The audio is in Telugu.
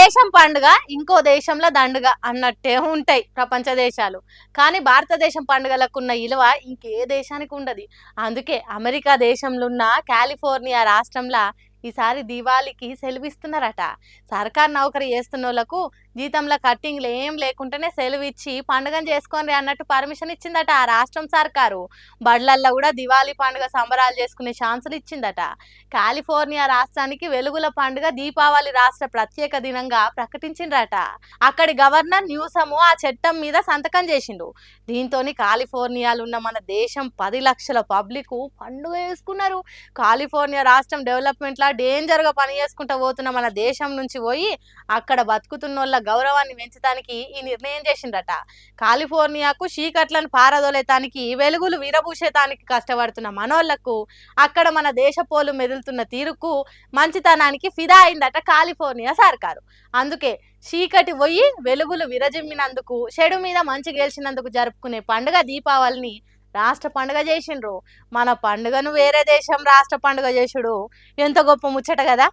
దేశం పండుగ ఇంకో దేశంలో దండుగ అన్నట్టే ఉంటాయి ప్రపంచ దేశాలు. కానీ భారతదేశం పండుగలకున్న ఇలువ ఇంకే దేశానికి ఉండదు. అందుకే అమెరికా దేశంలో ఉన్న కాలిఫోర్నియా రాష్ట్రంలో ఈసారి దీవాళికి సెలవిస్తున్నారట. సర్కార్ నౌకరీ చేస్తున్నోళ్లకు జీతంలో కట్టింగ్లు ఏం లేకుండానే సెలవు ఇచ్చి పండుగను చేసుకోండి అన్నట్టు పర్మిషన్ ఇచ్చిందట ఆ రాష్ట్రం సర్కారు. బడులల్లో కూడా దివాళీ పండుగ సంబరాలు చేసుకునే ఛాన్సులు ఇచ్చిందట. కాలిఫోర్నియా రాష్ట్రానికి వెలుగుల పండుగ దీపావళి రాష్ట్ర ప్రత్యేక దినంగా ప్రకటించిండ్రట. అక్కడి గవర్నర్ న్యూసము ఆ చట్టం మీద సంతకం చేసిండు. దీంతోని కాలిఫోర్నియాలో ఉన్న మన దేశం 10 లక్షల పబ్లిక్ పండుగ చేసుకున్నారు. కాలిఫోర్నియా రాష్ట్రం డెవలప్మెంట్లా డేంజర్గా పని చేసుకుంటూ పోతున్న మన దేశం నుంచి పోయి అక్కడ బతుకుతున్నోళ్ళ గౌరవాన్ని పెంచడానికి ఈ నిర్ణయం చేసిండ్రట. కాలిఫోర్నియాకు చీకట్లను పారదోలేతానికి వెలుగులు విరబూసేతానికి కష్టపడుతున్న మనోళ్లకు అక్కడ మన దేశపోలు మెదులుతున్న తీరుకు మంచితనానికి ఫిదా అయిందట కాలిఫోర్నియా సర్కారు. అందుకే చీకటి పోయి వెలుగులు విరజిమ్మినందుకు చెడు మీద మంచి గెలిచినందుకు జరుపుకునే పండుగ దీపావళిని రాష్ట్ర పండుగ చేసిండ్రు. మన పండుగను వేరే దేశం రాష్ట్ర పండుగ చేసుడు ఎంత గొప్ప ముచ్చట కదా.